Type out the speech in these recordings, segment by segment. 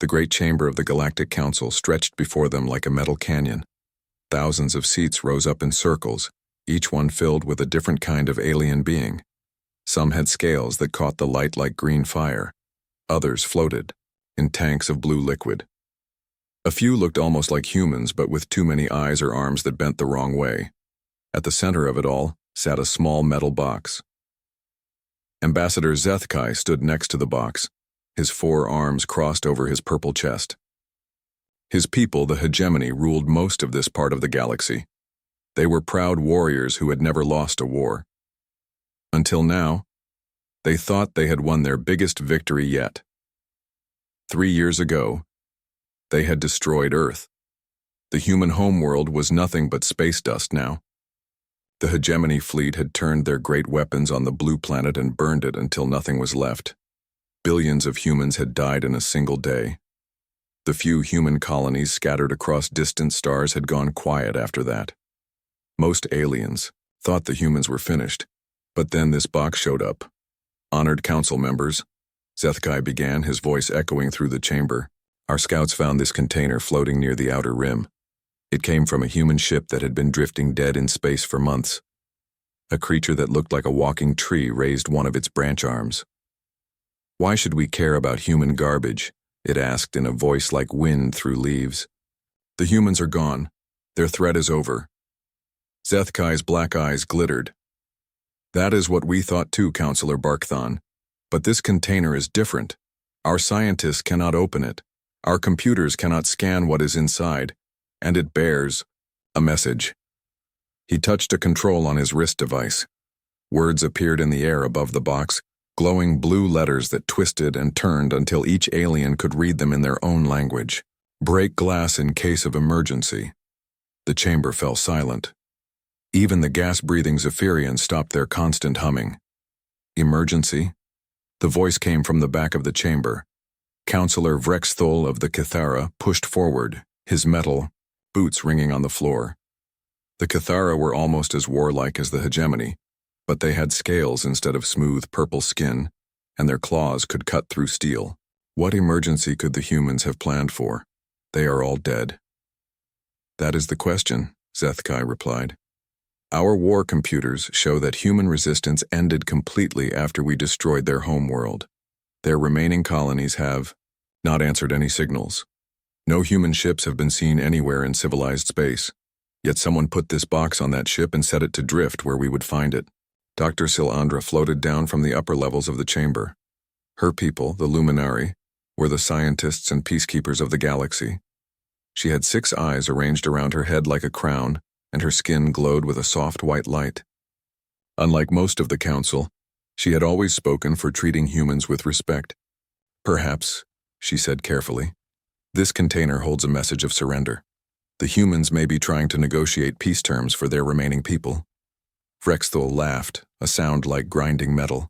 The great chamber of the Galactic Council stretched before them like a metal canyon. Thousands of seats rose up in circles, each one filled with a different kind of alien being. Some had scales that caught the light like green fire. Others floated in tanks of blue liquid. A few looked almost like humans, but with too many eyes or arms that bent the wrong way. At the center of it all sat a small metal box. Ambassador HFY stood next to the box, his 4 arms crossed over his purple chest. His people, the hegemony, ruled most of this part of the galaxy. They were proud warriors who had never lost a war. Until now, they thought they had won their biggest victory yet. 3 years ago, they had destroyed Earth. The human homeworld was nothing but space dust now. The hegemony fleet had turned their great weapons on the blue planet and burned it until nothing was left. Billions of humans had died in a single day. The few human colonies scattered across distant stars had gone quiet after that. Most aliens thought the humans were finished, but then this box showed up. Honored council members, HFY began, his voice echoing through the chamber. Our scouts found this container floating near the outer rim. It came from a human ship that had been drifting dead in space for months. A creature that looked like a walking tree raised one of its branch arms. Why should we care about human garbage? It asked in a voice like wind through leaves. The humans are gone. Their threat is over. HFY's black eyes glittered. That is what we thought too, Counselor Barkthon. But this container is different. Our scientists cannot open it. Our computers cannot scan what is inside. And it bears a message. He touched a control on his wrist device. Words appeared in the air above the box, glowing blue letters that twisted and turned until each alien could read them in their own language. Break glass in case of emergency. The chamber fell silent. Even the gas-breathing Zephyrians stopped their constant humming. Emergency? The voice came from the back of the chamber. Counselor Vrexthol of the Cathara pushed forward, his metal boots ringing on the floor. The Cathara were almost as warlike as the hegemony, but they had scales instead of smooth purple skin, and their claws could cut through steel. What emergency could the humans have planned for? They are all dead. That is the question, HFY replied. Our war computers show that human resistance ended completely after we destroyed their homeworld. Their remaining colonies have not answered any signals. No human ships have been seen anywhere in civilized space. Yet someone put this box on that ship and set it to drift where we would find it. Dr. Silandra floated down from the upper levels of the chamber. Her people, the Luminari, were the scientists and peacekeepers of the galaxy. She had 6 eyes arranged around her head like a crown, and her skin glowed with a soft white light. Unlike most of the council, she had always spoken for treating humans with respect. Perhaps, she said carefully, this container holds a message of surrender. The humans may be trying to negotiate peace terms for their remaining people. Vrexthol laughed, a sound like grinding metal.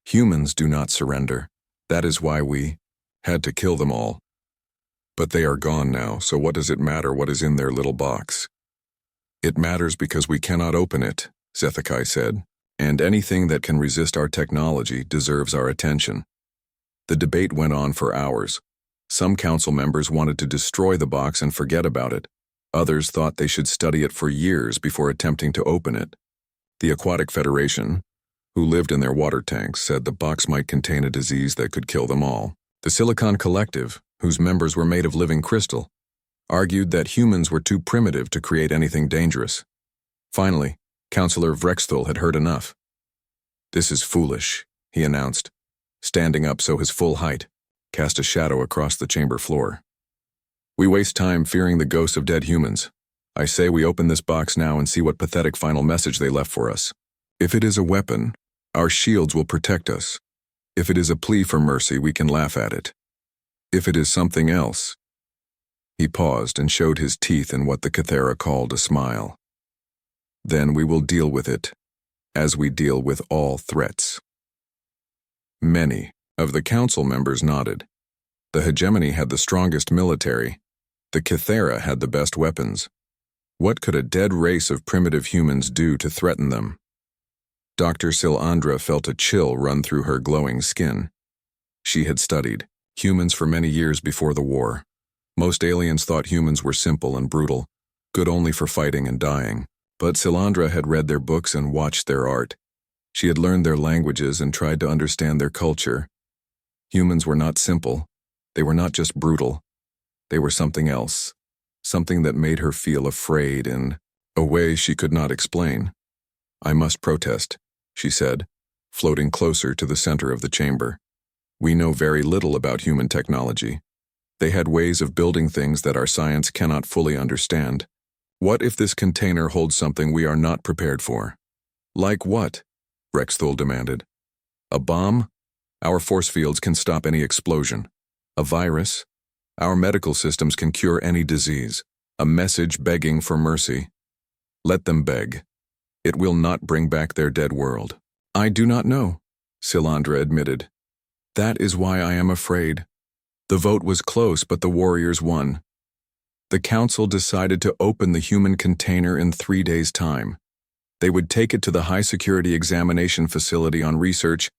Humans do not surrender. That is why we had to kill them all. But they are gone now, so what does it matter what is in their little box? It matters because we cannot open it, HFY said, and anything that can resist our technology deserves our attention. The debate went on for hours. Some council members wanted to destroy the box and forget about it. Others thought they should study it for years before attempting to open it. The Aquatic Federation, who lived in their water tanks, said the box might contain a disease that could kill them all. The Silicon Collective, whose members were made of living crystal, argued that humans were too primitive to create anything dangerous. Finally, Counselor Vrexthol had heard enough. This is foolish, he announced, standing up so his full height cast a shadow across the chamber floor. We waste time fearing the ghosts of dead humans. I say we open this box now and see what pathetic final message they left for us. If it is a weapon, our shields will protect us. If it is a plea for mercy, we can laugh at it. If it is something else... He paused and showed his teeth in what the Cathara called a smile. Then we will deal with it, as we deal with all threats. Many of the council members nodded. The hegemony had the strongest military. The Cathara had the best weapons. What could a dead race of primitive humans do to threaten them? Dr. Silandra felt a chill run through her glowing skin. She had studied Humans for many years before the war. Most aliens thought humans were simple and brutal, good only for fighting and dying. But Silandra had read their books and watched their art. She had learned their languages and tried to understand their culture. Humans were not simple. They were not just brutal. They were something else, something that made her feel afraid in a way she could not explain. "I must protest," she said, floating closer to the center of the chamber. "We know very little about human technology. They had ways of building things that our science cannot fully understand. What if this container holds something we are not prepared for?" "Like what?" Rexthul demanded. "A bomb? Our force fields can stop any explosion. A virus? Our medical systems can cure any disease. A message begging for mercy. Let them beg. It will not bring back their dead world." "I do not know," Silandra admitted. "That is why I am afraid." The vote was close, but the warriors won. The council decided to open the human container in 3 days' time. They would take it to the high-security examination facility on Research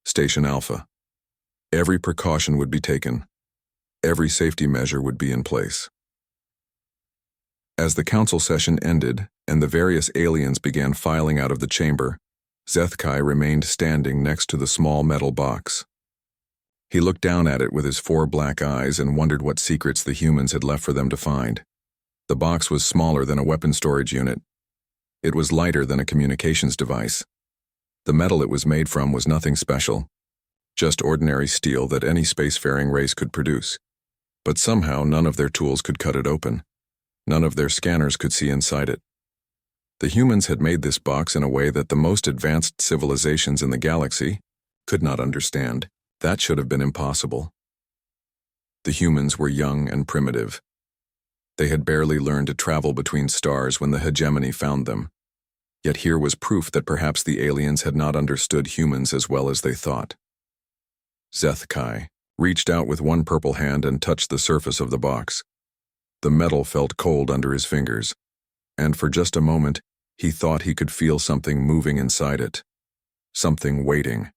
Station Alpha. Every precaution would be taken. Every safety measure would be in place. As the council session ended and the various aliens began filing out of the chamber, Zethkai remained standing next to the small metal box. He looked down at it with his 4 black eyes and wondered what secrets the humans had left for them to find. The box was smaller than a weapon storage unit. It was lighter than a communications device. The metal it was made from was nothing special, just ordinary steel that any spacefaring race could produce. But somehow none of their tools could cut it open. None of their scanners could see inside it. The humans had made this box in a way that the most advanced civilizations in the galaxy could not understand. That should have been impossible. The humans were young and primitive. They had barely learned to travel between stars when the hegemony found them. Yet here was proof that perhaps the aliens had not understood humans as well as they thought. Zethkai reached out with one purple hand and touched the surface of the box. The metal felt cold under his fingers, and for just a moment, he thought he could feel something moving inside it. Something waiting.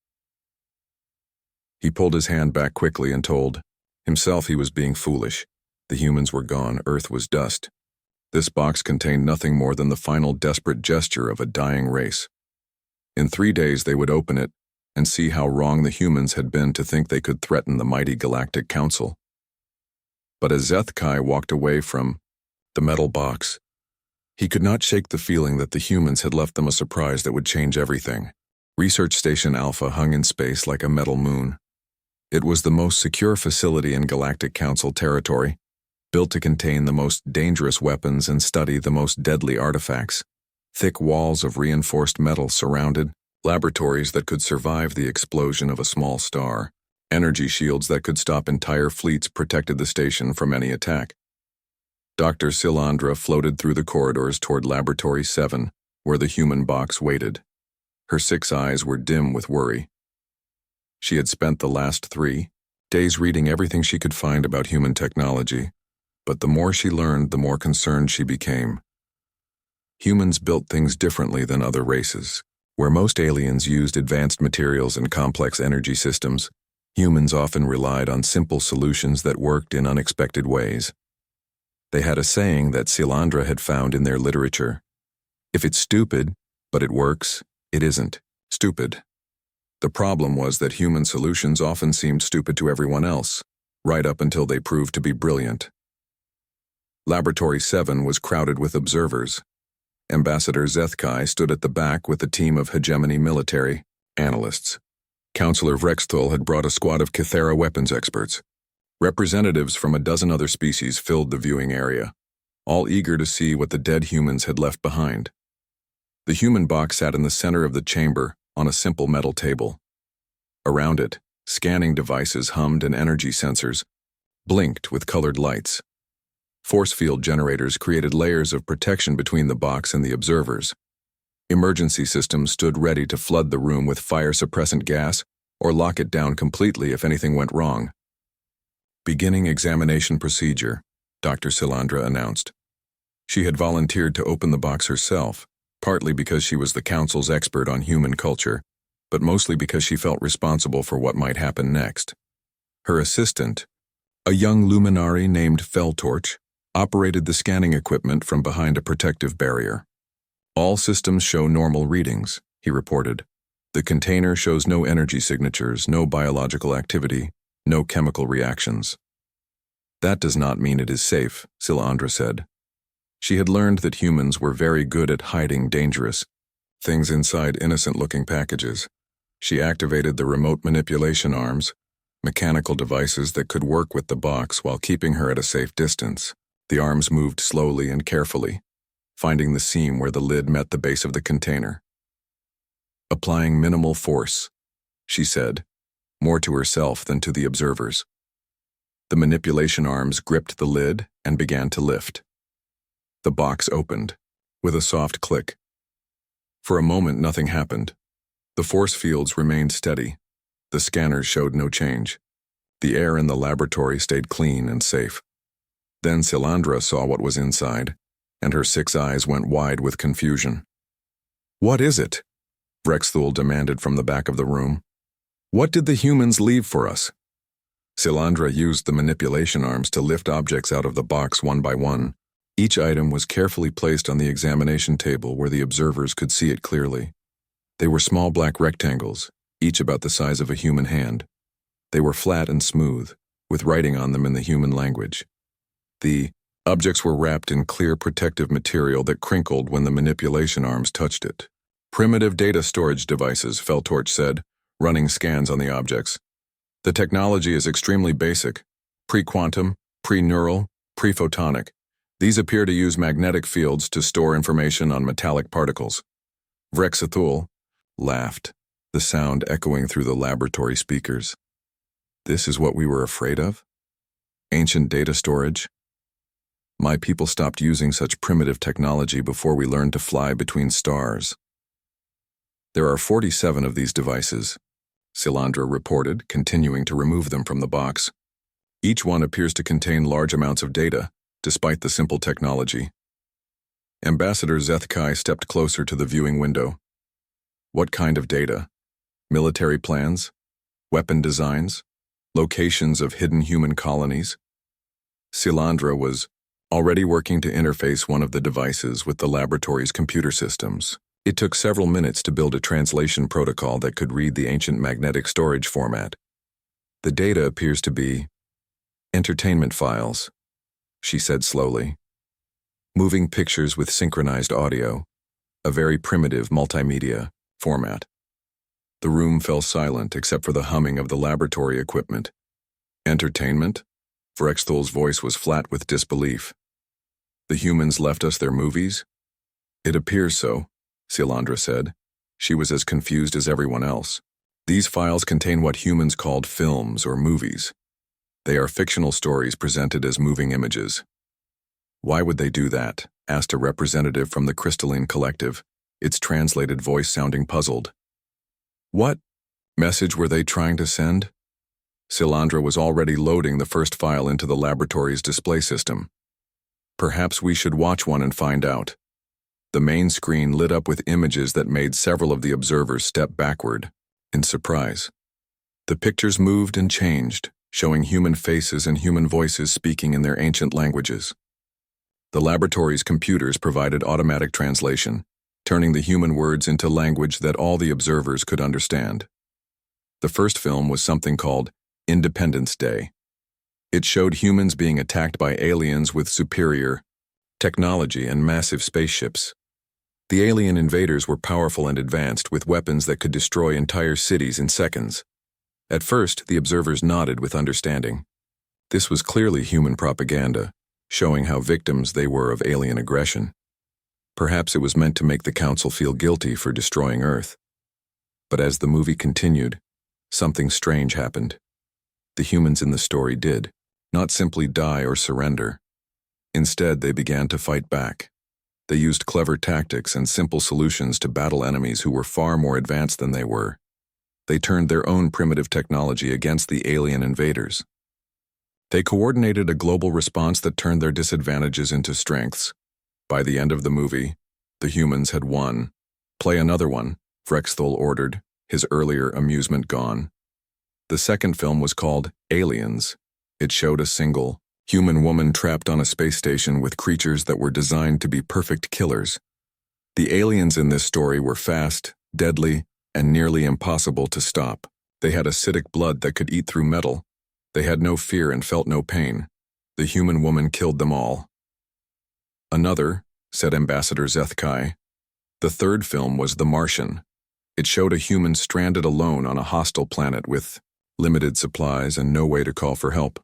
He pulled his hand back quickly and told himself he was being foolish. The humans were gone, Earth was dust. This box contained nothing more than the final desperate gesture of a dying race. In 3 days they would open it and see how wrong the humans had been to think they could threaten the mighty Galactic Council. But as Zethkai walked away from the metal box, he could not shake the feeling that the humans had left them a surprise that would change everything. Research Station Alpha hung in space like a metal moon. It was the most secure facility in Galactic Council territory, built to contain the most dangerous weapons and study the most deadly artifacts. Thick walls of reinforced metal surrounded laboratories that could survive the explosion of a small star. Energy shields that could stop entire fleets protected the station from any attack. Dr. Silandra floated through the corridors toward Laboratory 7, where the human box waited. Her 6 eyes were dim with worry. She had spent the last 3 days reading everything she could find about human technology, but the more she learned, the more concerned she became. Humans built things differently than other races. Where most aliens used advanced materials and complex energy systems, humans often relied on simple solutions that worked in unexpected ways. They had a saying that Silandra had found in their literature: "If it's stupid, but it works, it isn't stupid." The problem was that human solutions often seemed stupid to everyone else, right up until they proved to be brilliant. Laboratory 7 was crowded with observers. Ambassador Zethkai stood at the back with a team of hegemony military analysts. Counselor Rexthul had brought a squad of Cathera weapons experts. Representatives from a dozen other species filled the viewing area, all eager to see what the dead humans had left behind. The human box sat in the center of the chamber on a simple metal table. Around it, scanning devices hummed and energy sensors blinked with colored lights. Force field generators created layers of protection between the box and the observers. Emergency systems stood ready to flood the room with fire-suppressant gas or lock it down completely if anything went wrong. "Beginning examination procedure," Dr. Silandra announced. She had volunteered to open the box herself, partly because she was the council's expert on human culture, but mostly because she felt responsible for what might happen next. Her assistant, a young luminary named Feltorch, operated the scanning equipment from behind a protective barrier. All systems show normal readings, he reported. The container shows no energy signatures, no biological activity, no chemical reactions. That does not mean it is safe, Silandra said. She had learned that humans were very good at hiding dangerous things inside innocent-looking packages. She activated the remote manipulation arms, mechanical devices that could work with the box while keeping her at a safe distance. The arms moved slowly and carefully, finding the seam where the lid met the base of the container. Applying minimal force, she said, more to herself than to the observers. The manipulation arms gripped the lid and began to lift. The box opened, with a soft click. For a moment, nothing happened. The force fields remained steady. The scanners showed no change. The air in the laboratory stayed clean and safe. Then Silandra saw what was inside, and her 6 eyes went wide with confusion. "What is it?" Vrexthul demanded from the back of the room. "What did the humans leave for us?" Silandra used the manipulation arms to lift objects out of the box one by one. Each item was carefully placed on the examination table where the observers could see it clearly. They were small black rectangles, each about the size of a human hand. They were flat and smooth, with writing on them in the human language. The objects were wrapped in clear protective material that crinkled when the manipulation arms touched it. "Primitive data storage devices," Feltorch said, running scans on the objects. "The technology is extremely basic. Pre-quantum, pre-neural, pre-photonic. These appear to use magnetic fields to store information on metallic particles." Vrexthul laughed, the sound echoing through the laboratory speakers. "This is what we were afraid of? Ancient data storage? My people stopped using such primitive technology before we learned to fly between stars." "There are 47 of these devices," Silandra reported, continuing to remove them from the box. "Each one appears to contain large amounts of data, despite the simple technology." Ambassador Zethkai stepped closer to the viewing window. "What kind of data? Military plans? Weapon designs? Locations of hidden human colonies?" Silandra was already working to interface one of the devices with the laboratory's computer systems. It took several minutes to build a translation protocol that could read the ancient magnetic storage format. "The data appears to be entertainment files," she said slowly. "Moving pictures with synchronized audio, a very primitive multimedia format." The room fell silent except for the humming of the laboratory equipment. "Entertainment?" Vrexthul's voice was flat with disbelief. "The humans left us their movies?" "It appears so," Silandra said. She was as confused as everyone else. "These files contain what humans called films or movies. They are fictional stories presented as moving images." "Why would they do that?" asked a representative from the Crystalline Collective, its translated voice sounding puzzled. "What message were they trying to send?" Silandra was already loading the first file into the laboratory's display system. "Perhaps we should watch one and find out." The main screen lit up with images that made several of the observers step backward, in surprise. The pictures moved and changed, showing human faces and human voices speaking in their ancient languages. The laboratory's computers provided automatic translation, turning the human words into language that all the observers could understand. The first film was something called Independence Day. It showed humans being attacked by aliens with superior technology and massive spaceships. The alien invaders were powerful and advanced with weapons that could destroy entire cities in seconds. At first, the observers nodded with understanding. This was clearly human propaganda, showing how victims they were of alien aggression. Perhaps it was meant to make the Council feel guilty for destroying Earth. But as the movie continued, something strange happened. The humans in the story did not simply die or surrender. Instead, they began to fight back. They used clever tactics and simple solutions to battle enemies who were far more advanced than they were. They turned their own primitive technology against the alien invaders. They coordinated a global response that turned their disadvantages into strengths. By the end of the movie, the humans had won. "Play another one," Vrexthul ordered, his earlier amusement gone. The second film was called Aliens. It showed a single, human woman trapped on a space station with creatures that were designed to be perfect killers. The aliens in this story were fast, deadly, and nearly impossible to stop. They had acidic blood that could eat through metal. They had no fear and felt no pain. The human woman killed them all. Another, said Ambassador Zethkai. The third film was The Martian. It showed a human stranded alone on a hostile planet with limited supplies and no way to call for help.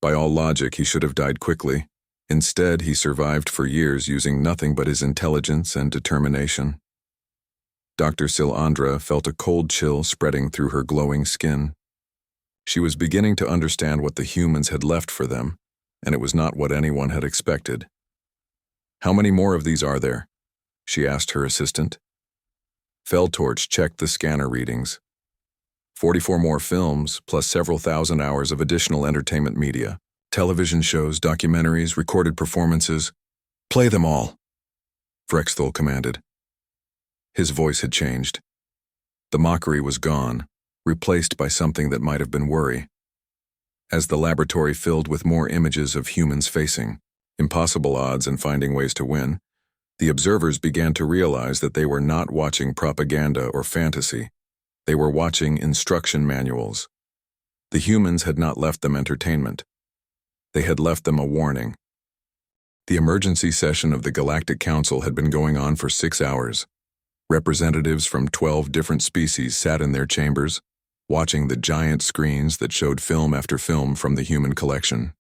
By all logic, he should have died quickly. Instead, he survived for years using nothing but his intelligence and determination. Dr. Silandra felt a cold chill spreading through her glowing skin. She was beginning to understand what the humans had left for them, and it was not what anyone had expected. "How many more of these are there?" she asked her assistant. Feldtorch checked the scanner readings. 44 more films, plus several thousand hours of additional entertainment media. Television shows, documentaries, recorded performances. "Play them all," Vrexthal commanded. His voice had changed. The mockery was gone, replaced by something that might have been worry. As the laboratory filled with more images of humans facing impossible odds and finding ways to win, the observers began to realize that they were not watching propaganda or fantasy. They were watching instruction manuals. The humans had not left them entertainment. They had left them a warning. The emergency session of the Galactic Council had been going on for 6 hours. Representatives from 12 different species sat in their chambers, watching the giant screens that showed film after film from the human collection.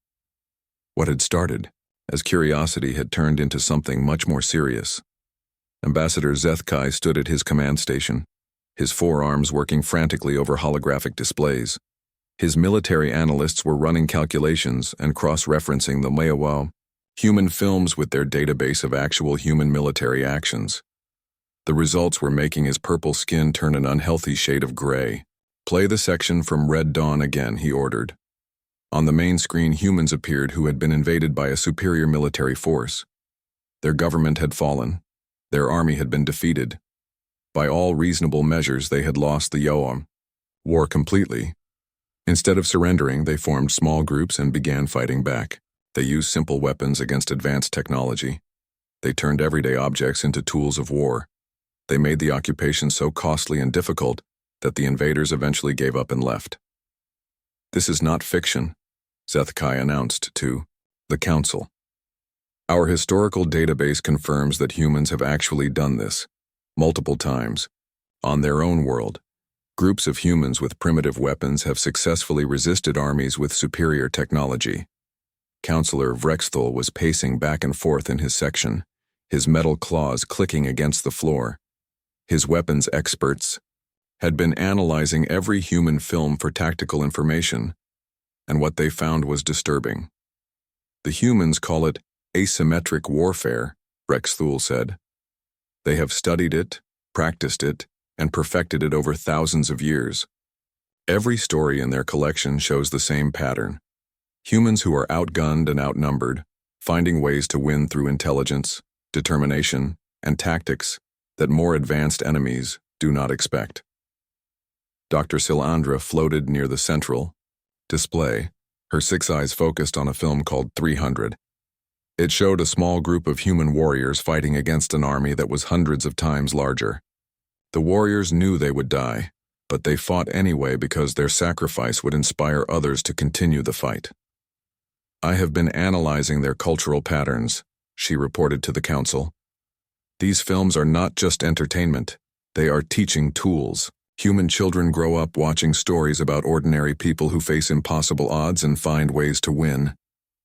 What had started as curiosity had turned into something much more serious. Ambassador Zethkai stood at his command station, his forearms working frantically over holographic displays. His military analysts were running calculations and cross-referencing the Maewa human films with their database of actual human military actions. The results were making his purple skin turn an unhealthy shade of gray. "Play the section from Red Dawn again," he ordered. On the main screen, humans appeared who had been invaded by a superior military force. Their government had fallen. Their army had been defeated. By all reasonable measures, they had lost the HFY War completely. Instead of surrendering, they formed small groups and began fighting back. They used simple weapons against advanced technology. They turned everyday objects into tools of war. They made the occupation so costly and difficult that the invaders eventually gave up and left. "This is not fiction," Zethkai announced to the Council. "Our historical database confirms that humans have actually done this, multiple times, on their own world. Groups of humans with primitive weapons have successfully resisted armies with superior technology." Counselor Vrexthal was pacing back and forth in his section, his metal claws clicking against the floor. His weapons experts had been analyzing every human film for tactical information, and what they found was disturbing. "The humans call it asymmetric warfare," Vrexthal said. "They have studied it, practiced it, and perfected it over thousands of years. Every story in their collection shows the same pattern. Humans who are outgunned and outnumbered, finding ways to win through intelligence, determination, and tactics that more advanced enemies do not expect." Dr. Silandra floated near the central display, her 6 eyes focused on a film called 300. It showed a small group of human warriors fighting against an army that was hundreds of times larger. The warriors knew they would die, but they fought anyway because their sacrifice would inspire others to continue the fight. "I have been analyzing their cultural patterns," she reported to the Council. "These films are not just entertainment, they are teaching tools. Human children grow up watching stories about ordinary people who face impossible odds and find ways to win.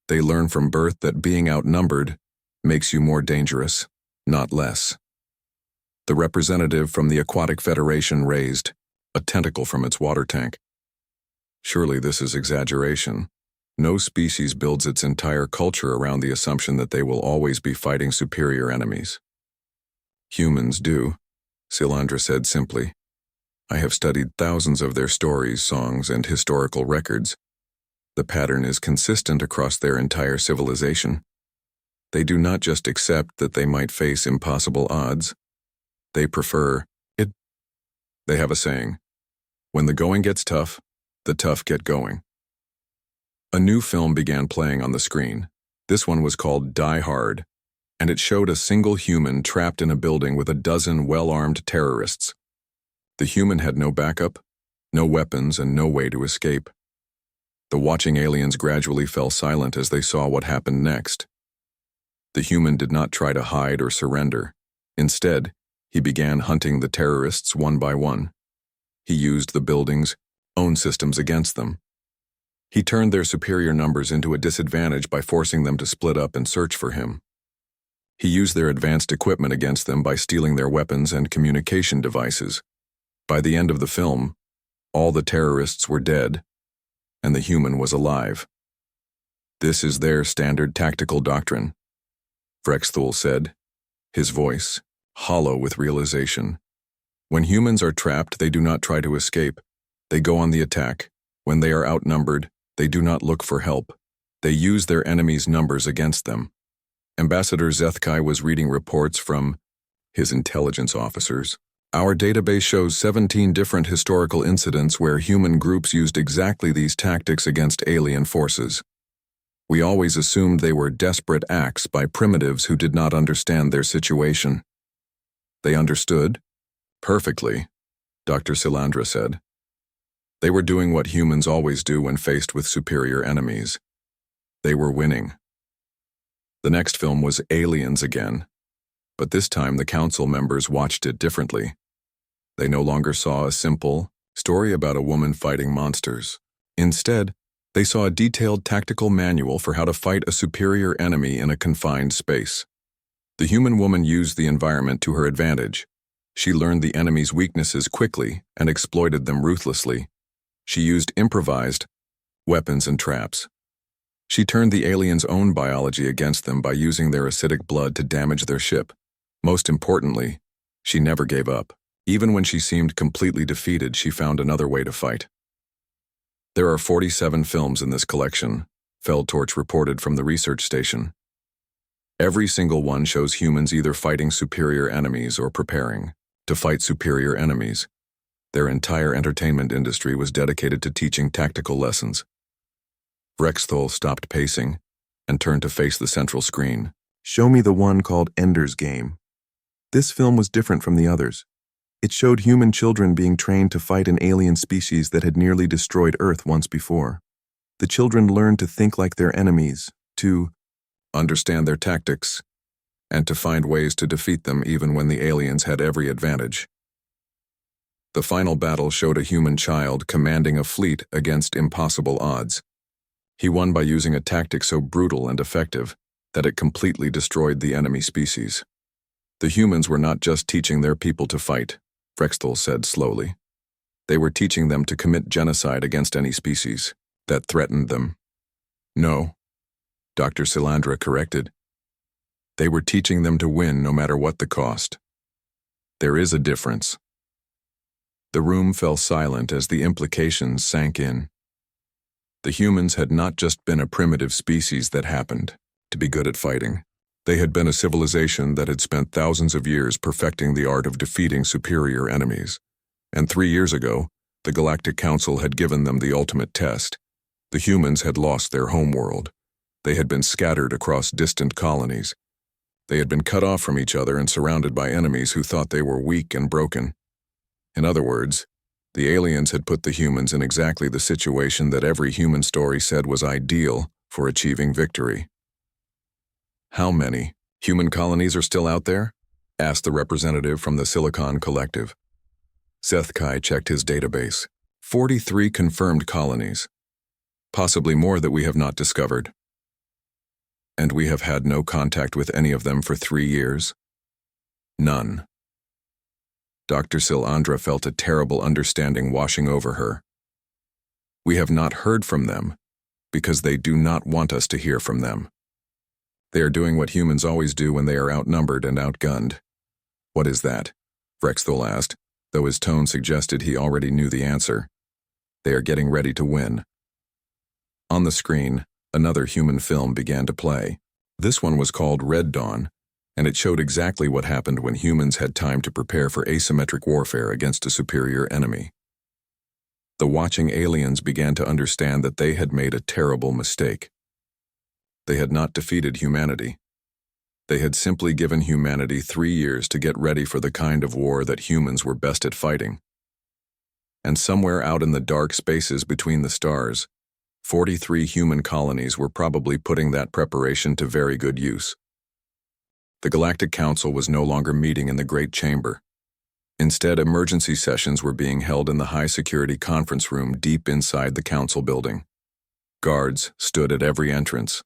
They learn from birth that being outnumbered makes you more dangerous, not less." The representative from the Aquatic Federation raised a tentacle from its water tank. "Surely this is exaggeration. No species builds its entire culture around the assumption that they will always be fighting superior enemies." "Humans do," Silandra said simply. "I have studied thousands of their stories, songs, and historical records. The pattern is consistent across their entire civilization. They do not just accept that they might face impossible odds. They prefer it. They have a saying, 'When the going gets tough, the tough get going. A new film began playing on the screen. This one was called Die Hard, and it showed a single human trapped in a building with a dozen well-armed terrorists. The human had no backup, no weapons, and no way to escape. The watching aliens gradually fell silent as they saw what happened next. The human did not try to hide or surrender. Instead, he began hunting the terrorists one by one. He used the building's own systems against them. He turned their superior numbers into a disadvantage by forcing them to split up and search for him. He used their advanced equipment against them by stealing their weapons and communication devices. By the end of the film, all the terrorists were dead, and the human was alive. This is their standard tactical doctrine, Vrexthul said, his voice hollow with realization. When humans are trapped, they do not try to escape. They go on the attack. When they are outnumbered, they do not look for help. They use their enemies' numbers against them. Ambassador Zethkai was reading reports from his intelligence officers. Our database shows 17 different historical incidents where human groups used exactly these tactics against alien forces. We always assumed they were desperate acts by primitives who did not understand their situation. They understood perfectly, Dr. Silandra said. They were doing what humans always do when faced with superior enemies. They were winning. The next film was Aliens again, but this time the council members watched it differently. They no longer saw a simple story about a woman fighting monsters. Instead, they saw a detailed tactical manual for how to fight a superior enemy in a confined space. The human woman used the environment to her advantage. She learned the enemy's weaknesses quickly and exploited them ruthlessly. She used improvised weapons and traps. She turned the aliens' own biology against them by using their acidic blood to damage their ship. Most importantly, she never gave up. Even when she seemed completely defeated, she found another way to fight. There are 47 films in this collection, Feldtorch reported from the research station. Every single one shows humans either fighting superior enemies or preparing to fight superior enemies. Their entire entertainment industry was dedicated to teaching tactical lessons. Vrexthul stopped pacing and turned to face the central screen. Show me the one called Ender's Game. This film was different from the others. It showed human children being trained to fight an alien species that had nearly destroyed Earth once before. The children learned to think like their enemies, to understand their tactics, and to find ways to defeat them even when the aliens had every advantage. The final battle showed a human child commanding a fleet against impossible odds. He won by using a tactic so brutal and effective that it completely destroyed the enemy species. The humans were not just teaching their people to fight, Vrexthul said slowly. They were teaching them to commit genocide against any species that threatened them. No, Dr. Silandra corrected. They were teaching them to win no matter what the cost. There is a difference. The room fell silent as the implications sank in. The humans had not just been a primitive species that happened to be good at fighting. They had been a civilization that had spent thousands of years perfecting the art of defeating superior enemies. And 3 years ago, the Galactic Council had given them the ultimate test. The humans had lost their homeworld. They had been scattered across distant colonies. They had been cut off from each other and surrounded by enemies who thought they were weak and broken. In other words, the aliens had put the humans in exactly the situation that every human story said was ideal for achieving victory. How many human colonies are still out there? Asked the representative from the Silicon Collective. Zethkai checked his database. 43 confirmed colonies. Possibly more that we have not discovered. And we have had no contact with any of them for 3 years? None. Dr. Silandra felt a terrible understanding washing over her. We have not heard from them because they do not want us to hear from them. They are doing what humans always do when they are outnumbered and outgunned. What is that? Vrexthul asked, though his tone suggested he already knew the answer. They are getting ready to win. On the screen, another human film began to play. This one was called Red Dawn, and it showed exactly what happened when humans had time to prepare for asymmetric warfare against a superior enemy. The watching aliens began to understand that they had made a terrible mistake. They had not defeated humanity. They had simply given humanity 3 years to get ready for the kind of war that humans were best at fighting. And somewhere out in the dark spaces between the stars, 43 human colonies were probably putting that preparation to very good use. The Galactic Council was no longer meeting in the Great Chamber. Instead, emergency sessions were being held in the high-security conference room deep inside the council building. Guards stood at every entrance.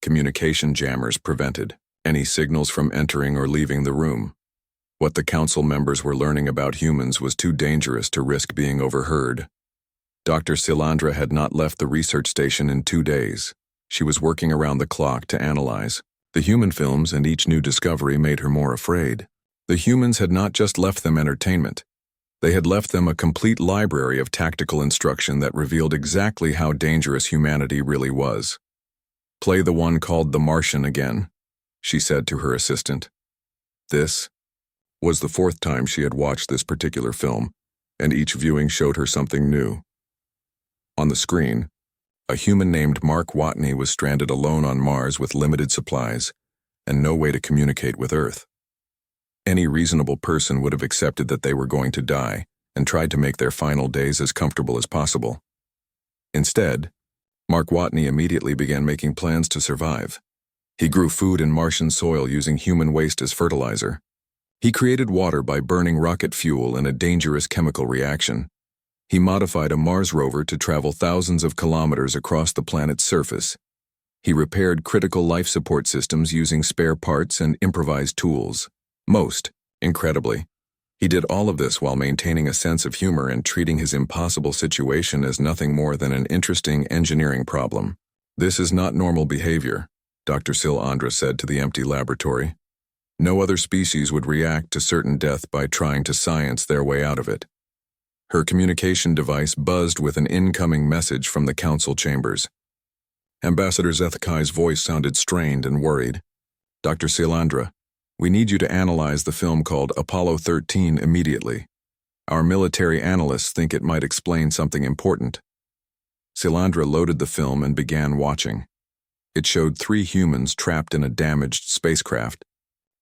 Communication jammers prevented any signals from entering or leaving the room. What the council members were learning about humans was too dangerous to risk being overheard. Dr. Silandra had not left the research station in 2 days. She was working around the clock to analyze the human films, and each new discovery made her more afraid. The humans had not just left them entertainment. They had left them a complete library of tactical instruction that revealed exactly how dangerous humanity really was. "Play the one called The Martian again," she said to her assistant. This was the 4th time she had watched this particular film, and each viewing showed her something new. On the screen, a human named Mark Watney was stranded alone on Mars with limited supplies and no way to communicate with Earth. Any reasonable person would have accepted that they were going to die and tried to make their final days as comfortable as possible. Instead, Mark Watney immediately began making plans to survive. He grew food in Martian soil using human waste as fertilizer. He created water by burning rocket fuel in a dangerous chemical reaction. He modified a Mars rover to travel thousands of kilometers across the planet's surface. He repaired critical life support systems using spare parts and improvised tools. Most incredibly, he did all of this while maintaining a sense of humor and treating his impossible situation as nothing more than an interesting engineering problem. "This is not normal behavior," Dr. Silandra said to the empty laboratory. "No other species would react to certain death by trying to science their way out of it." Her communication device buzzed with an incoming message from the council chambers. Ambassador Zethakai's voice sounded strained and worried. "Dr. Silandra, we need you to analyze the film called Apollo 13 immediately. Our military analysts think it might explain something important." Silandra loaded the film and began watching. It showed 3 humans trapped in a damaged spacecraft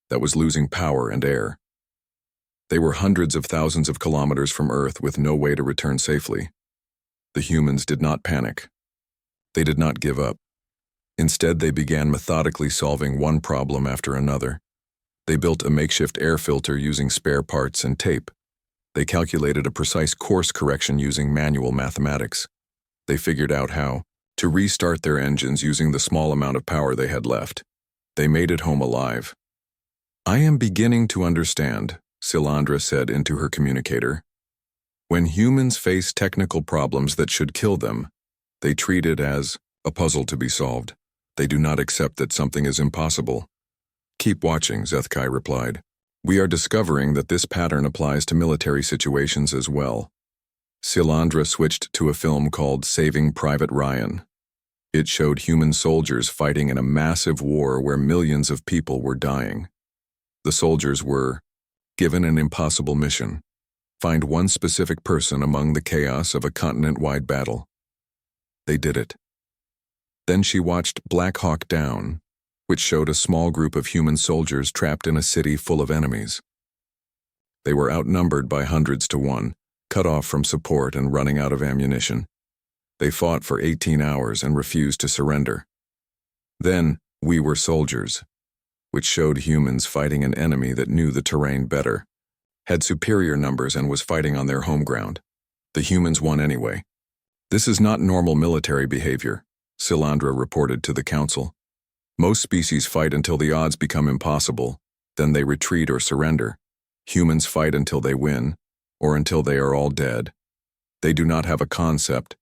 that was losing power and air. They were hundreds of thousands of kilometers from Earth with no way to return safely. The humans did not panic. They did not give up. Instead, they began methodically solving one problem after another. They built a makeshift air filter using spare parts and tape. They calculated a precise course correction using manual mathematics. They figured out how to restart their engines using the small amount of power they had left. They made it home alive. "I am beginning to understand," Silandra said into her communicator. "When humans face technical problems that should kill them, they treat it as a puzzle to be solved. They do not accept that something is impossible." "Keep watching," Zethkai replied. "We are discovering that this pattern applies to military situations as well." Silandra switched to a film called Saving Private Ryan. It showed human soldiers fighting in a massive war where millions of people were dying. The soldiers were given an impossible mission: find one specific person among the chaos of a continent-wide battle. They did it. Then she watched Black Hawk Down, which showed a small group of human soldiers trapped in a city full of enemies. They were outnumbered by hundreds to 1, cut off from support and running out of ammunition. They fought for 18 hours and refused to surrender. Then, We Were Soldiers, which showed humans fighting an enemy that knew the terrain better, had superior numbers and was fighting on their home ground. The humans won anyway. "This is not normal military behavior," Silandra reported to the council. "Most species fight until the odds become impossible, then they retreat or surrender. Humans fight until they win, or until they are all dead. They do not have a concept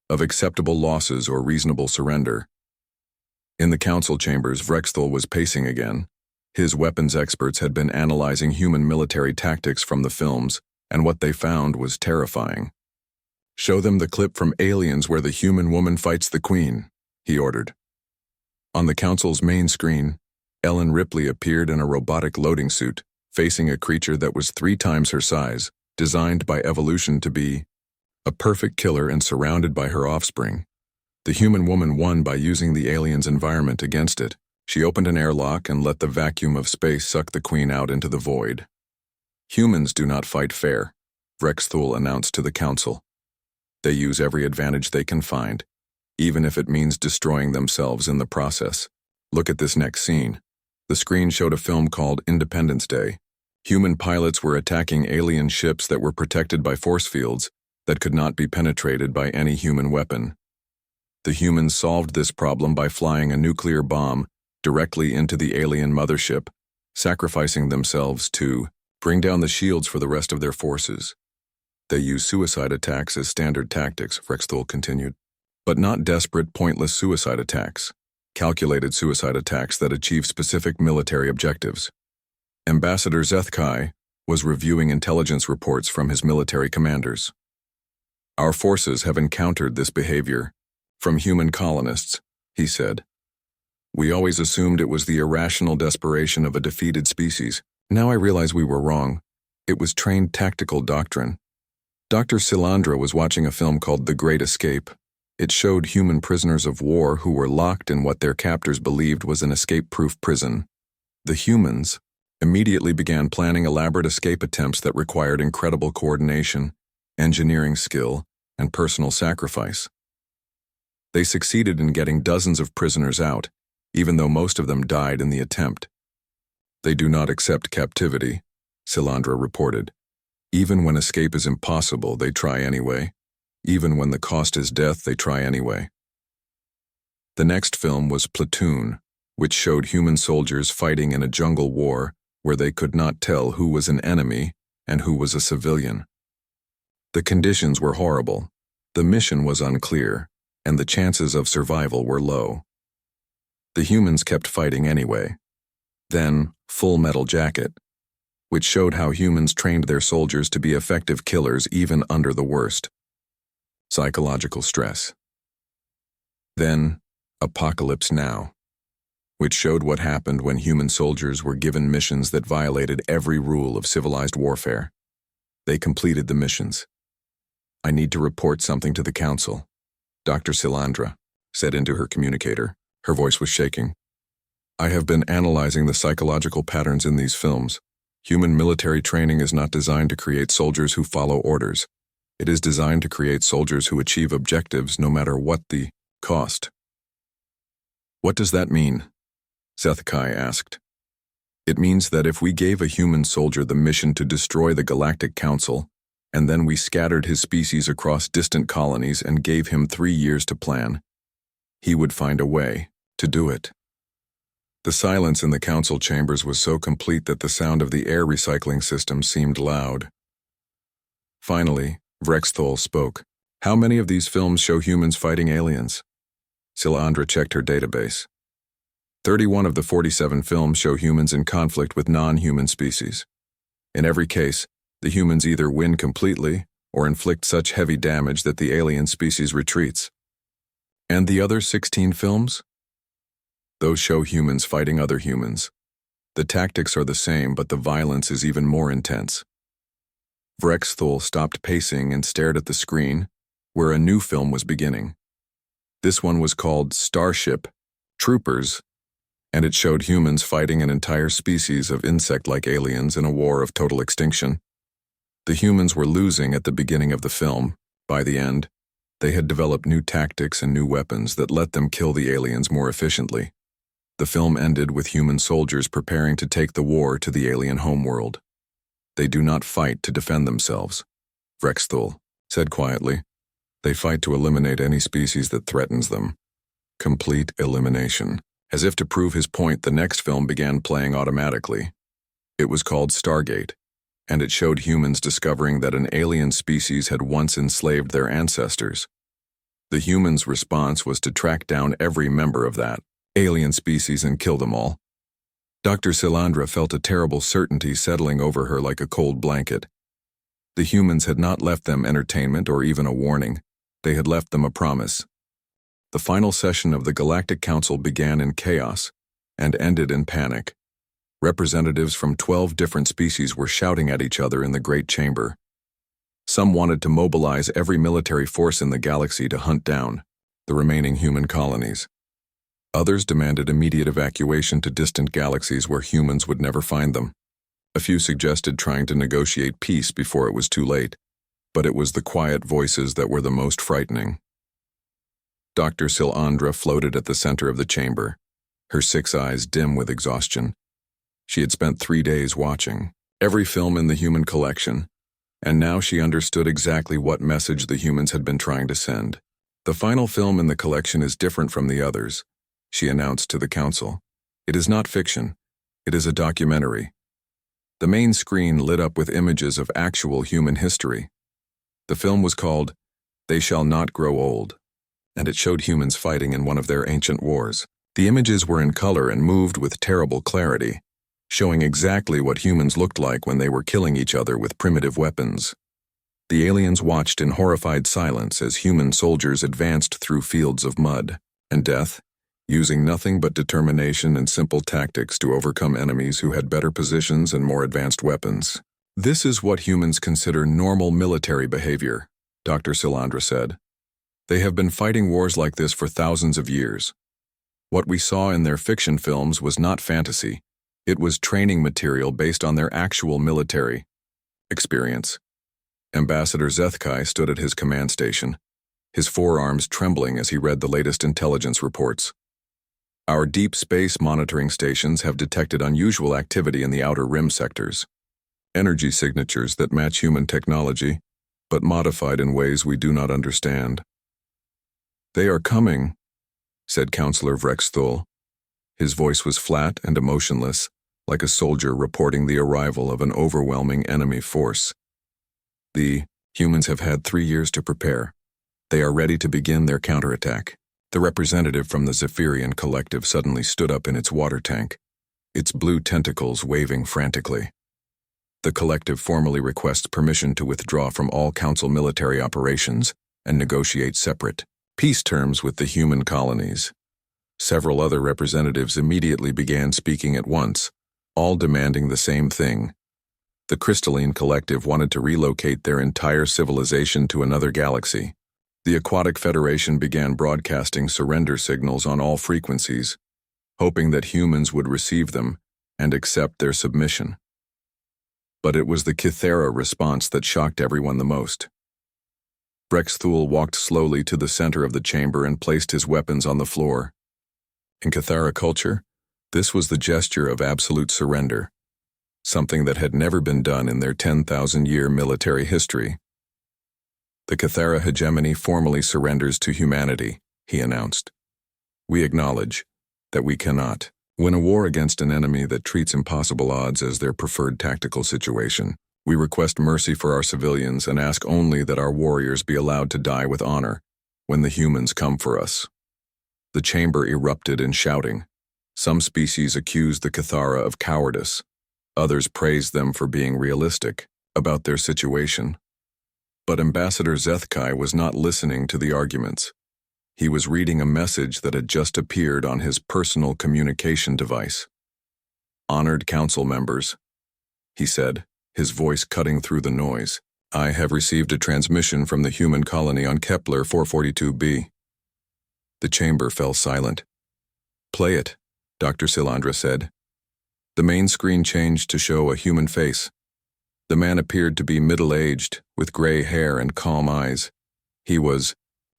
of acceptable losses or reasonable surrender." In the council chambers, Vrexthal was pacing again. His weapons experts had been analyzing human military tactics from the films, and what they found was terrifying. "Show them the clip from Aliens where the human woman fights the queen," he ordered. On the council's main screen, Ellen Ripley appeared in a robotic loading suit, facing a creature that was 3 times her size, designed by evolution to be A perfect killer and surrounded by her offspring. The human woman won by using the alien's environment against it. She opened an airlock and let the vacuum of space suck the queen out into the void. Humans do not fight fair, Vrexthul announced to the council. They use every advantage they can find, even if it means destroying themselves in the process. Look at this next scene. The screen showed a film called Independence Day. Human pilots were attacking alien ships that were protected by force fields that could not be penetrated by any human weapon. The humans solved this problem by flying a nuclear bomb directly into the alien mothership, sacrificing themselves to bring down the shields for the rest of their forces. They use suicide attacks as standard tactics, Vrexthul continued. But not desperate, pointless suicide attacks. Calculated suicide attacks that achieve specific military objectives. Ambassador Zethkai was reviewing intelligence reports from his military commanders. Our forces have encountered this behavior from human colonists, he said. We always assumed it was the irrational desperation of a defeated species. Now I realize we were wrong. It was trained tactical doctrine. Dr. Silandra was watching a film called The Great Escape. It showed human prisoners of war who were locked in what their captors believed was an escape-proof prison. The humans immediately began planning elaborate escape attempts that required incredible coordination, engineering skill, and personal sacrifice. They succeeded in getting dozens of prisoners out, even though most of them died in the attempt. They do not accept captivity, Silandra reported. Even when escape is impossible, they try anyway. Even when the cost is death, they try anyway. The next film was Platoon, which showed human soldiers fighting in a jungle war where they could not tell who was an enemy and who was a civilian. The conditions were horrible, the mission was unclear, and the chances of survival were low. The humans kept fighting anyway. Then, Full Metal Jacket, which showed how humans trained their soldiers to be effective killers even under the worst. Psychological stress. Then, Apocalypse Now, which showed what happened when human soldiers were given missions that violated every rule of civilized warfare. They completed the missions. I need to report something to the council, Dr. Silandra said into her communicator. Her voice was shaking. I have been analyzing the psychological patterns in these films. Human military training is not designed to create soldiers who follow orders. It is designed to create soldiers who achieve objectives no matter what the cost. What does that mean? Zethkai asked. It means that if we gave a human soldier the mission to destroy the Galactic Council, and then we scattered his species across distant colonies and gave him 3 years to plan, he would find a way to do it. The silence in the council chambers was so complete that the sound of the air recycling system seemed loud. Finally, Vrexthul spoke. How many of these films show humans fighting aliens? Silandra checked her database. 31 of the 47 films show humans in conflict with non-human species. In every case, the humans either win completely or inflict such heavy damage that the alien species retreats. And the other 16 films? Those show humans fighting other humans. The tactics are the same, but the violence is even more intense. Vrexthul stopped pacing and stared at the screen, where a new film was beginning. This one was called Starship Troopers, and it showed humans fighting an entire species of insect-like aliens in a war of total extinction. The humans were losing at the beginning of the film. By the end, they had developed new tactics and new weapons that let them kill the aliens more efficiently. The film ended with human soldiers preparing to take the war to the alien homeworld. They do not fight to defend themselves, Vrexthul said quietly. They fight to eliminate any species that threatens them. Complete elimination. As if to prove his point, the next film began playing automatically. It was called Stargate, and it showed humans discovering that an alien species had once enslaved their ancestors. The humans' response was to track down every member of that alien species and kill them all. Dr. Silandra felt a terrible certainty settling over her like a cold blanket. The humans had not left them entertainment or even a warning. They had left them a promise. The final session of the Galactic Council began in chaos and ended in panic. Representatives from 12 different species were shouting at each other in the Great Chamber. Some wanted to mobilize every military force in the galaxy to hunt down the remaining human colonies. Others demanded immediate evacuation to distant galaxies where humans would never find them. A few suggested trying to negotiate peace before it was too late, but it was the quiet voices that were the most frightening. Dr. Silandra floated at the center of the chamber, her 6 eyes dim with exhaustion. She had spent 3 days watching every film in the human collection, and now she understood exactly what message the humans had been trying to send. The final film in the collection is different from the others, she announced to the council. It is not fiction. It is a documentary. The main screen lit up with images of actual human history. The film was called They Shall Not Grow Old, and it showed humans fighting in one of their ancient wars. The images were in color and moved with terrible clarity, showing exactly what humans looked like when they were killing each other with primitive weapons. The aliens watched in horrified silence as human soldiers advanced through fields of mud and death, using nothing but determination and simple tactics to overcome enemies who had better positions and more advanced weapons. This is what humans consider normal military behavior, Dr. Silandra said. They have been fighting wars like this for thousands of years. What we saw in their fiction films was not fantasy. It was training material based on their actual military experience. Ambassador Zethkai stood at his command station, his forearms trembling as he read the latest intelligence reports. Our deep space monitoring stations have detected unusual activity in the outer rim sectors. Energy signatures that match human technology, but modified in ways we do not understand. They are coming, said Counselor Vrexthul. His voice was flat and emotionless, like a soldier reporting the arrival of an overwhelming enemy force. The humans have had 3 years to prepare. They are ready to begin their counterattack. The representative from the Zephyrian collective suddenly stood up in its water tank, its blue tentacles waving frantically. The collective formally requests permission to withdraw from all council military operations and negotiate separate peace terms with the human colonies. Several other representatives immediately began speaking at once, all demanding the same thing. The Crystalline Collective wanted to relocate their entire civilization to another galaxy. The Aquatic Federation began broadcasting surrender signals on all frequencies, hoping that humans would receive them and accept their submission. But it was the Kythera response that shocked everyone the most. Brexthul walked slowly to the center of the chamber and placed his weapons on the floor. In Kythera culture, this was the gesture of absolute surrender, something that had never been done in their 10,000-year military history. The Kythera hegemony formally surrenders to humanity, he announced. We acknowledge that we cannot win a war against an enemy that treats impossible odds as their preferred tactical situation. We request mercy for our civilians and ask only that our warriors be allowed to die with honor when the humans come for us. The chamber erupted in shouting. Some species accused the Kythera of cowardice. Others praised them for being realistic about their situation. But Ambassador Zethkai was not listening to the arguments. He was reading a message that had just appeared on his personal communication device. Honored council members, he said, his voice cutting through the noise. I have received a transmission from the human colony on Kepler 442b. The chamber fell silent. Play it, Dr. Silandra said. The main screen changed to show a human face. The man appeared to be middle-aged, with gray hair and calm eyes. He was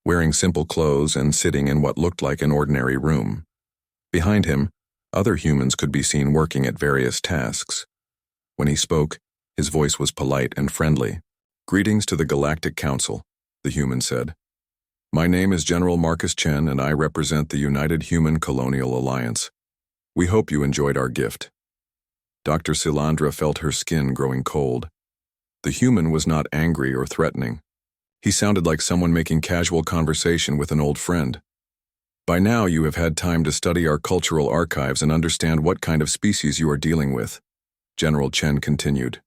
wearing simple clothes and sitting in what looked like an ordinary room. Behind him, other humans could be seen working at various tasks. When he spoke, his voice was polite and friendly. Greetings to the Galactic Council, the human said. My name is General Marcus Chen, and I represent the United Human Colonial Alliance. We hope you enjoyed our gift. Dr. Silandra felt her skin growing cold. The human was not angry or threatening. He sounded like someone making casual conversation with an old friend. By now you have had time to study our cultural archives and understand what kind of species you are dealing with, General Chen continued.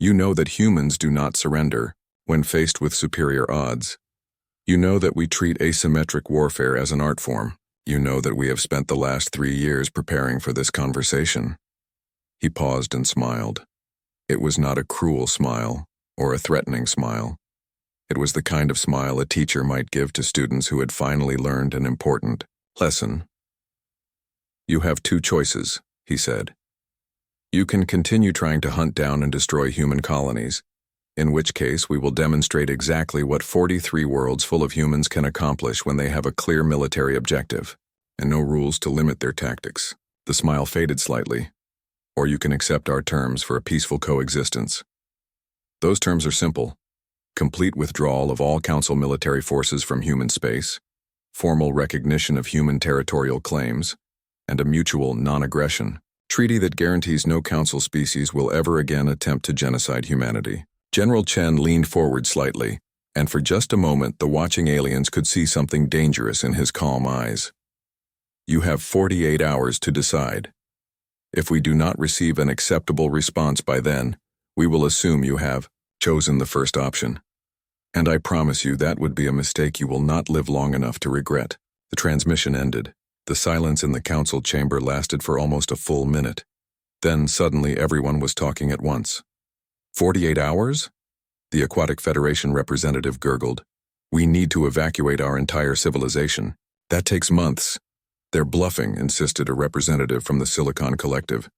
You know that humans do not surrender when faced with superior odds. You know that we treat asymmetric warfare as an art form. You know that we have spent the last 3 years preparing for this conversation. He paused and smiled. It was not a cruel smile, or a threatening smile. It was the kind of smile a teacher might give to students who had finally learned an important lesson. "You have two choices," he said. "You can continue trying to hunt down and destroy human colonies, in which case we will demonstrate exactly what 43 worlds full of humans can accomplish when they have a clear military objective, and no rules to limit their tactics." The smile faded slightly. "Or you can accept our terms for a peaceful coexistence. Those terms are simple: complete withdrawal of all Council military forces from human space, formal recognition of human territorial claims, and a mutual non-aggression treaty that guarantees no Council species will ever again attempt to genocide humanity." General Chen leaned forward slightly, and for just a moment the watching aliens could see something dangerous in his calm eyes. "You have 48 hours to decide. If we do not receive an acceptable response by then, we will assume you have chosen the first option. And I promise you that would be a mistake you will not live long enough to regret." The transmission ended. The silence in the council chamber lasted for almost a full minute. Then suddenly everyone was talking at once. 48 hours? The Aquatic Federation representative gurgled. "We need to evacuate our entire civilization. That takes months." "They're bluffing," insisted a representative from the Silicon Collective.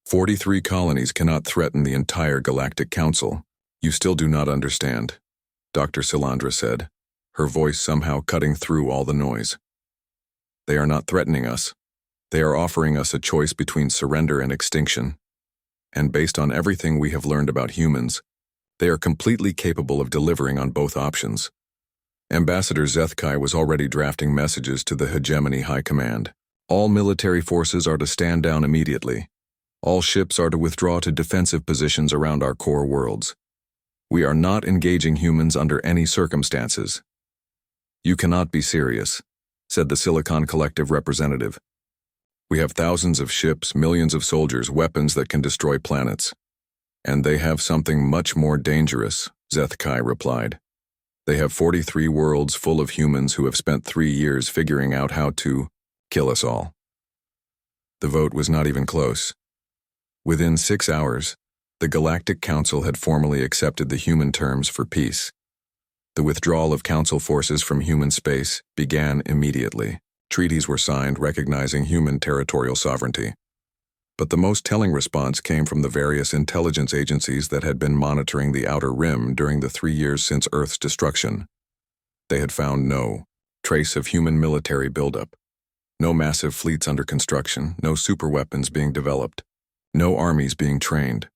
43 colonies cannot threaten the entire Galactic Council." "You still do not understand," Dr. Silandra said, her voice somehow cutting through all the noise. "They are not threatening us. They are offering us a choice between surrender and extinction. And based on everything we have learned about humans, they are completely capable of delivering on both options." Ambassador Zethkai was already drafting messages to the Hegemony High Command. "All military forces are to stand down immediately. All ships are to withdraw to defensive positions around our core worlds. We are not engaging humans under any circumstances." "You cannot be serious," said the Silicon Collective representative. "We have thousands of ships, millions of soldiers, weapons that can destroy planets. And they have something much more dangerous," Zethkai replied. "They have 43 worlds full of humans who have spent 3 years figuring out how to kill us all." The vote was not even close. Within 6 hours, the Galactic Council had formally accepted the human terms for peace. The withdrawal of Council forces from human space began immediately. Treaties were signed recognizing human territorial sovereignty. But the most telling response came from the various intelligence agencies that had been monitoring the Outer Rim during the 3 years since Earth's destruction. They had found no trace of human military buildup, no massive fleets under construction, no superweapons being developed, no armies being trained.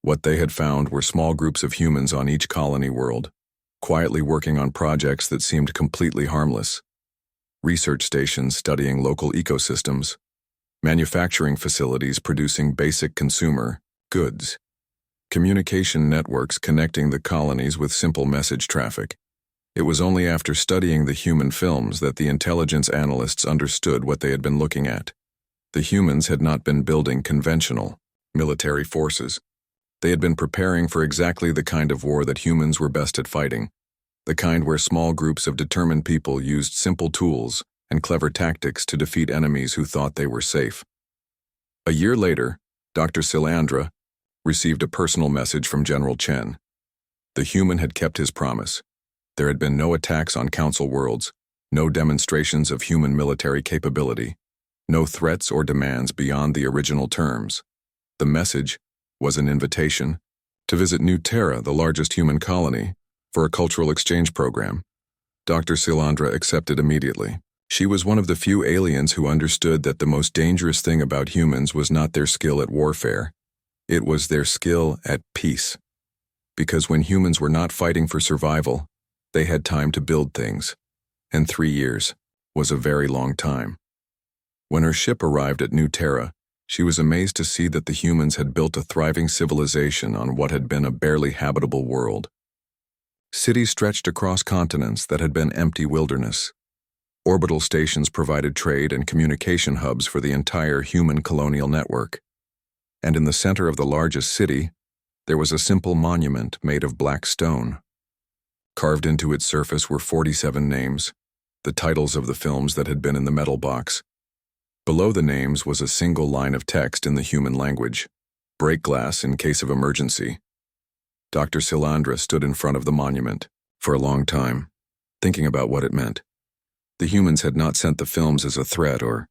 What they had found were small groups of humans on each colony world, quietly working on projects that seemed completely harmless. Research stations studying local ecosystems, manufacturing facilities producing basic consumer goods, communication networks connecting the colonies with simple message traffic. It was only after studying the human films that the intelligence analysts understood what they had been looking at. The humans had not been building conventional military forces. They had been preparing for exactly the kind of war that humans were best at fighting, the kind where small groups of determined people used simple tools and clever tactics to defeat enemies who thought they were safe. A year later, Dr. Silandra received a personal message from General Chen. The human had kept his promise. There had been no attacks on Council worlds, no demonstrations of human military capability, no threats or demands beyond the original terms. The message was an invitation to visit New Terra, the largest human colony, for a cultural exchange program. Dr. Silandra accepted immediately. She was one of the few aliens who understood that the most dangerous thing about humans was not their skill at warfare. It was their skill at peace. Because when humans were not fighting for survival, they had time to build things. And 3 years was a very long time. When her ship arrived at New Terra, she was amazed to see that the humans had built a thriving civilization on what had been a barely habitable world. Cities stretched across continents that had been empty wilderness. Orbital stations provided trade and communication hubs for the entire human colonial network. And in the center of the largest city, there was a simple monument made of black stone. Carved into its surface were 47 names, the titles of the films that had been in the metal box. Below the names was a single line of text in the human language: break glass in case of emergency. Dr. Silandra stood in front of the monument, for a long time, thinking about what it meant. The humans had not sent the films as a threat or